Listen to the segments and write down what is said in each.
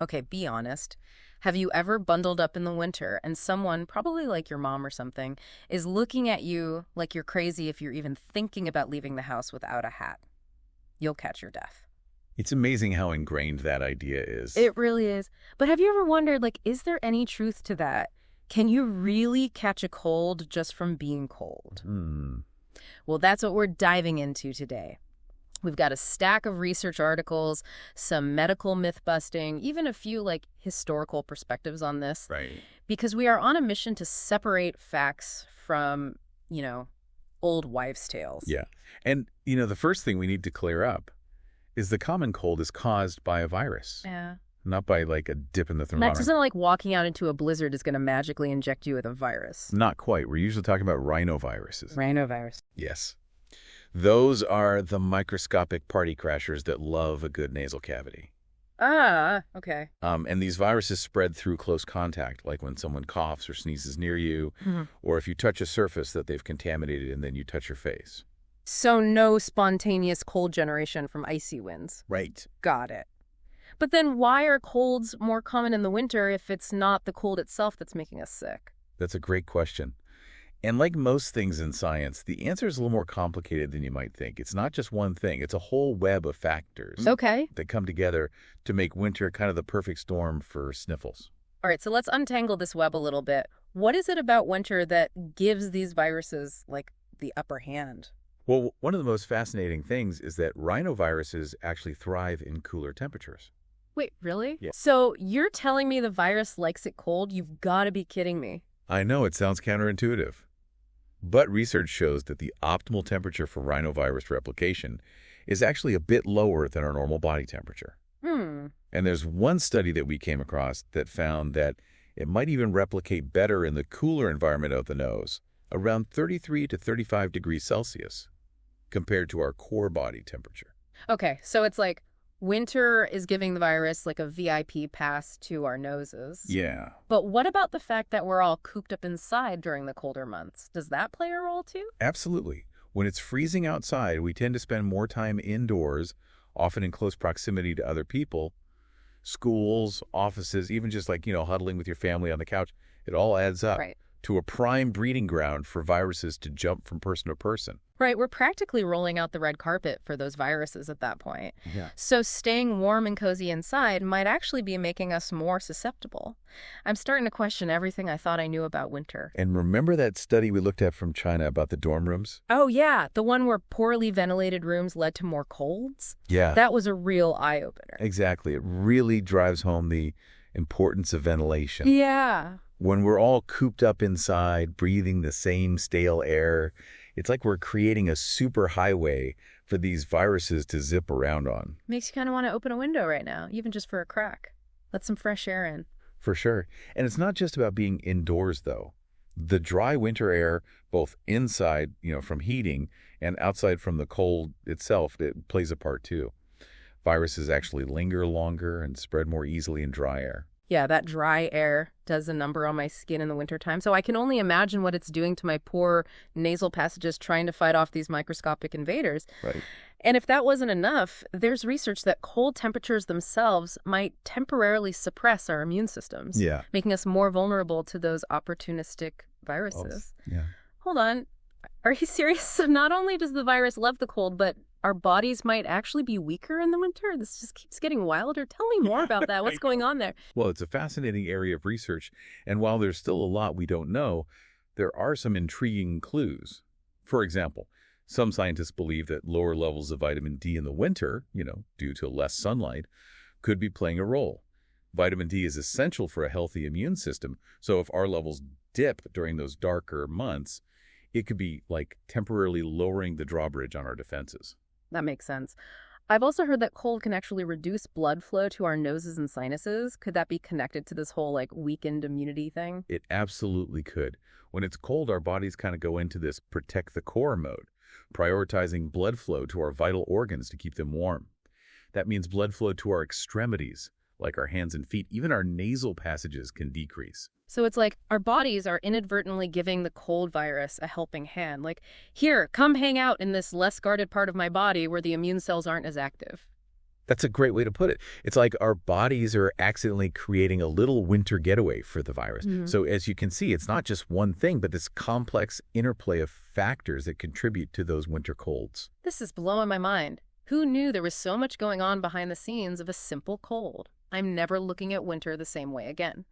Okay, be honest. Have you ever bundled up in the winter and someone, probably like your mom or something, is looking at you like you're crazy if you're even thinking about leaving the house without a hat? You'll catch your death. It's amazing how ingrained that idea is. It really is. But have you ever wondered, like, is there any truth to that? Can you really catch a cold just from being cold? Hmm. Well, that's what we're diving into today. We've got a stack of research articles, some medical myth busting, even a few like historical perspectives on this, Right. because we are on a mission to separate facts from, old wives' tales. Yeah. And, the first thing we need to clear up is the common cold is caused by a virus, Yeah. not by like a dip in the That thermometer. isn't like walking out into a blizzard is going to magically inject you with a virus. Not quite. We're usually talking about rhinoviruses. Rhinovirus. Yes. Those are the microscopic party crashers that love a good nasal cavity. Ah, okay. And these viruses spread through close contact, like when someone coughs or sneezes near you, or if you touch a surface that they've contaminated and then you touch your face. So no spontaneous cold generation from icy winds. Right. Got it. But then why are colds more common in the winter if it's not the cold itself that's making us sick? That's a great question. And like most things in science, the answer is a little more complicated than you might think. It's not just one thing. It's a whole web of factors Okay. that come together to make winter kind of the perfect storm for sniffles. All right, so let's untangle this web a little bit. What is it about winter that gives these viruses, like, the upper hand? Well, one of the most fascinating things is that rhinoviruses actually thrive in cooler temperatures. Wait, really? Yeah. So you're telling me the virus likes it cold? You've got to be kidding me. I know it sounds counterintuitive, but research shows that the optimal temperature for rhinovirus replication is actually a bit lower than our normal body temperature. Hmm. And there's one study that we came across that found that it might even replicate better in the cooler environment of the nose, around 33 to 35 degrees Celsius, compared to our core body temperature. Okay, so it's like winter is giving the virus like a VIP pass to our noses. Yeah. But what about the fact that we're all cooped up inside during the colder months? Does that play a role too? Absolutely. When it's freezing outside, we tend to spend more time indoors, often in close proximity to other people. Schools, offices, even just like, huddling with your family on the couch, it all adds up Right. to a prime breeding ground for viruses to jump from person to person. Right, we're practically rolling out the red carpet for those viruses at that point. Yeah. So staying warm and cozy inside might actually be making us more susceptible. I'm starting to question everything I thought I knew about winter. And remember that study we looked at from China about the dorm rooms? Oh yeah, the one where poorly ventilated rooms led to more colds? Yeah. That was a real eye-opener. Exactly. It really drives home the importance of ventilation. Yeah. When we're all cooped up inside, breathing the same stale air, it's like we're creating a super highway for these viruses to zip around on. Makes you kind of want to open a window right now, even just for a crack. Let some fresh air in. For sure. And it's not just about being indoors, though. The dry winter air, both inside, from heating, and outside from the cold itself, it plays a part too. Viruses actually linger longer and spread more easily in dry air. Yeah, that dry air does a number on my skin in the wintertime. So I can only imagine what it's doing to my poor nasal passages trying to fight off these microscopic invaders. Right. And if that wasn't enough, there's research that cold temperatures themselves might temporarily suppress our immune systems, Yeah. making us more vulnerable to those opportunistic viruses. Yeah. Hold on. Are you serious? So not only does the virus love the cold, but our bodies might actually be weaker in the winter? This just keeps getting wilder. Tell me more about that. What's going on there? Well, it's a fascinating area of research, and while there's still a lot we don't know, there are some intriguing clues. For example, some scientists believe that lower levels of vitamin D in the winter, due to less sunlight, could be playing a role. Vitamin D is essential for a healthy immune system, so if our levels dip during those darker months, it could be like temporarily lowering the drawbridge on our defenses. That makes sense. I've also heard that cold can actually reduce blood flow to our noses and sinuses. Could that be connected to this whole weakened immunity thing? It absolutely could. When it's cold, our bodies kind of go into this protect the core mode, prioritizing blood flow to our vital organs to keep them warm. That means blood flow to our extremities, like our hands and feet. Even our nasal passages can decrease. So it's like our bodies are inadvertently giving the cold virus a helping hand. Like, here, come hang out in this less guarded part of my body where the immune cells aren't as active. That's a great way to put it. It's like our bodies are accidentally creating a little winter getaway for the virus. So as you can see, it's not just one thing, but this complex interplay of factors that contribute to those winter colds. This is blowing my mind. Who knew there was so much going on behind the scenes of a simple cold? I'm never looking at winter the same way again.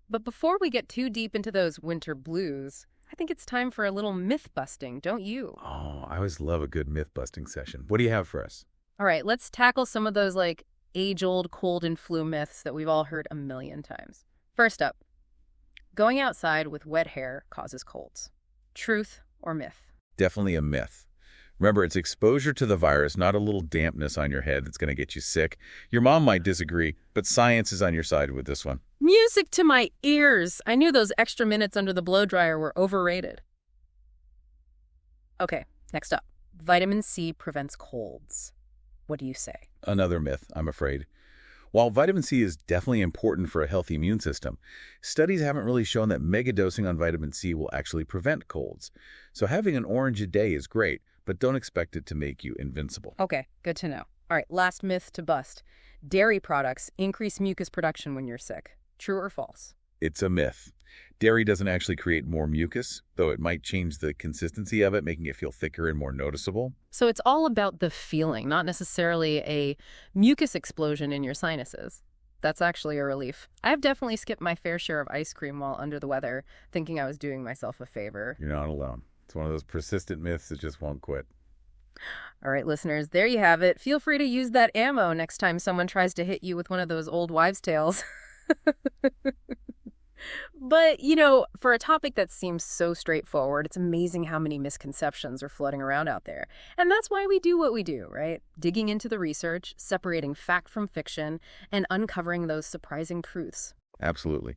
But before we get too deep into those winter blues, I think it's time for a little myth busting, don't you? Oh, I always love a good myth-busting session. What do you have for us? All right, let's tackle some of those age-old cold and flu myths that we've all heard a million times. First up, going outside with wet hair causes colds. Truth or myth? Definitely a myth. Remember, it's exposure to the virus, not a little dampness on your head that's going to get you sick. Your mom might disagree, but science is on your side with this one. Music to my ears! I knew those extra minutes under the blow dryer were overrated. Okay, next up. Vitamin C prevents colds. What do you say? Another myth, I'm afraid. While vitamin C is definitely important for a healthy immune system, studies haven't really shown that megadosing on vitamin C will actually prevent colds. So having an orange a day is great, but don't expect it to make you invincible. Okay, good to know. All right, last myth to bust. Dairy products increase mucus production when you're sick. True or false? It's a myth. Dairy doesn't actually create more mucus, though it might change the consistency of it, making it feel thicker and more noticeable. So it's all about the feeling, not necessarily a mucus explosion in your sinuses. That's actually a relief. I've definitely skipped my fair share of ice cream while under the weather, thinking I was doing myself a favor. You're not alone. It's one of those persistent myths that just won't quit. All right, listeners, there you have it. Feel free to use that ammo next time someone tries to hit you with one of those old wives' tales. But, for a topic that seems so straightforward, it's amazing how many misconceptions are floating around out there. And that's why we do what we do, right? Digging into the research, separating fact from fiction, and uncovering those surprising truths. Absolutely.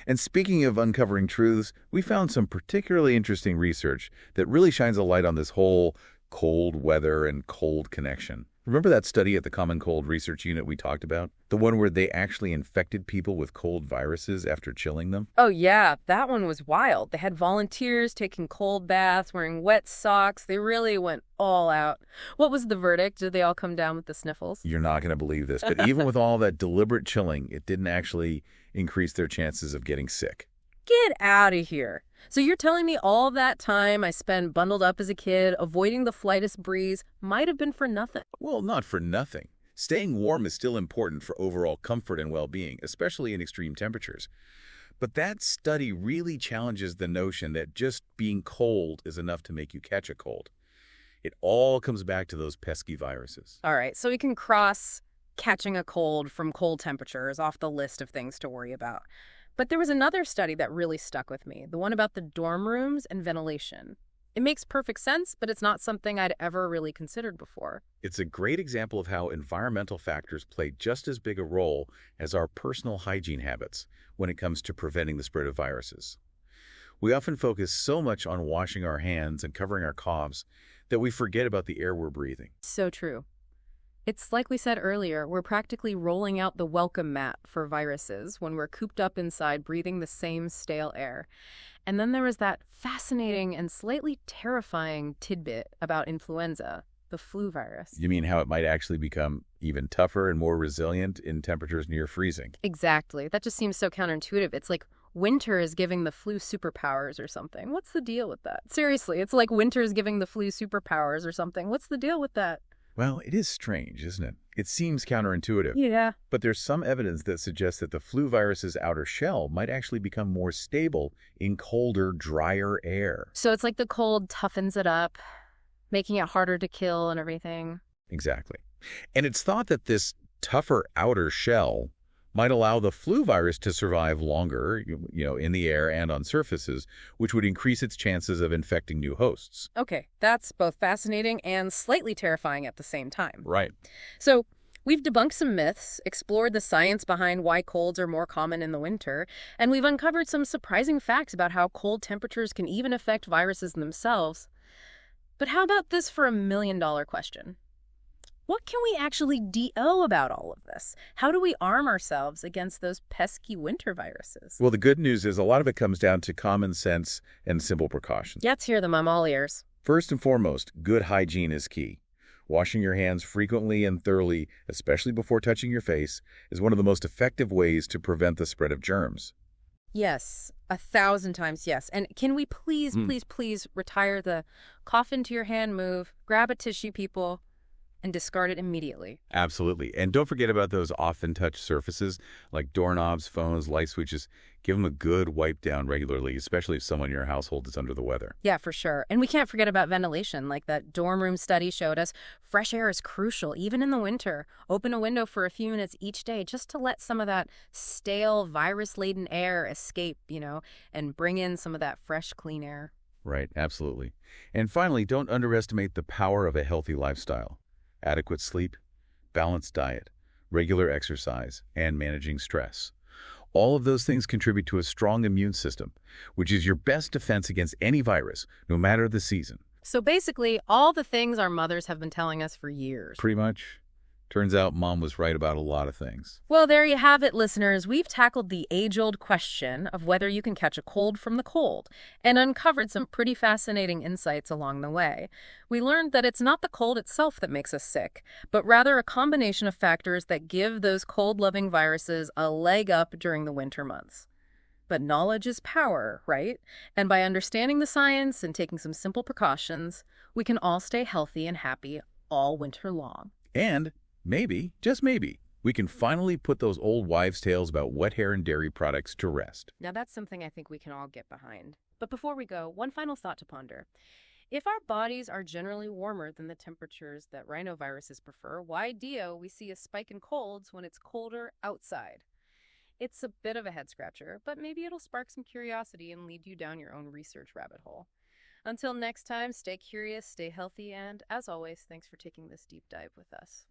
And speaking of uncovering truths, we found some particularly interesting research that really shines a light on this whole cold weather and cold connection. Remember that study at the Common Cold Research Unit we talked about? The one where they actually infected people with cold viruses after chilling them? Oh, yeah, that one was wild. They had volunteers taking cold baths, wearing wet socks. They really went all out. What was the verdict? Did they all come down with the sniffles? You're not going to believe this, but even with all that deliberate chilling, it didn't actually increase their chances of getting sick. Get out of here. So you're telling me all that time I spent bundled up as a kid, avoiding the flightest breeze, might have been for nothing? Well, not for nothing. Staying warm is still important for overall comfort and well-being, especially in extreme temperatures. But that study really challenges the notion that just being cold is enough to make you catch a cold. It all comes back to those pesky viruses. All right, so we can cross catching a cold from cold temperatures off the list of things to worry about. But there was another study that really stuck with me, the one about the dorm rooms and ventilation. It makes perfect sense, but it's not something I'd ever really considered before. It's a great example of how environmental factors play just as big a role as our personal hygiene habits when it comes to preventing the spread of viruses. We often focus so much on washing our hands and covering our coughs that we forget about the air we're breathing. So true. It's like we said earlier, we're practically rolling out the welcome mat for viruses when we're cooped up inside breathing the same stale air. And then there was that fascinating and slightly terrifying tidbit about influenza, the flu virus. You mean how it might actually become even tougher and more resilient in temperatures near freezing? Exactly. That just seems so counterintuitive. It's like winter is giving the flu superpowers or something. What's the deal with that? Seriously, it's like winter is giving the flu superpowers or something. What's the deal with that? Well, it is strange, isn't it? It seems counterintuitive. Yeah. But there's some evidence that suggests that the flu virus's outer shell might actually become more stable in colder, drier air. So it's like the cold toughens it up, making it harder to kill and everything. Exactly. And it's thought that this tougher outer shell might allow the flu virus to survive longer, in the air and on surfaces, which would increase its chances of infecting new hosts. Okay, that's both fascinating and slightly terrifying at the same time. Right. So we've debunked some myths, explored the science behind why colds are more common in the winter, and we've uncovered some surprising facts about how cold temperatures can even affect viruses themselves. But how about this for $1 million question? What can we actually do about all of this? How do we arm ourselves against those pesky winter viruses? Well, the good news is a lot of it comes down to common sense and simple precautions. Let's hear them. I'm all ears. First and foremost, good hygiene is key. Washing your hands frequently and thoroughly, especially before touching your face, is one of the most effective ways to prevent the spread of germs. Yes, 1,000 times yes. And can we please, Hmm. please, please retire the cough into your hand move, grab a tissue, people, and discard it immediately? Absolutely. And don't forget about those often touched surfaces like doorknobs, phones, light switches. Give them a good wipe down regularly, especially if someone in your household is under the weather. Yeah, for sure. And we can't forget about ventilation. Like that dorm room study showed us, fresh air is crucial, even in the winter. Open a window for a few minutes each day just to let some of that stale, virus-laden air escape, and bring in some of that fresh, clean air. Right, absolutely. And finally, don't underestimate the power of a healthy lifestyle. Adequate sleep, balanced diet, regular exercise, and managing stress. All of those things contribute to a strong immune system, which is your best defense against any virus, no matter the season. So basically, all the things our mothers have been telling us for years. Pretty much. Turns out Mom was right about a lot of things. Well, there you have it, listeners. We've tackled the age-old question of whether you can catch a cold from the cold and uncovered some pretty fascinating insights along the way. We learned that it's not the cold itself that makes us sick, but rather a combination of factors that give those cold-loving viruses a leg up during the winter months. But knowledge is power, right? And by understanding the science and taking some simple precautions, we can all stay healthy and happy all winter long. And maybe, just maybe, we can finally put those old wives' tales about wet hair and dairy products to rest. Now, that's something I think we can all get behind. But before we go, one final thought to ponder. If our bodies are generally warmer than the temperatures that rhinoviruses prefer, why do we see a spike in colds when it's colder outside? It's a bit of a head scratcher, but maybe it'll spark some curiosity and lead you down your own research rabbit hole. Until next time, stay curious, stay healthy, and as always, thanks for taking this deep dive with us.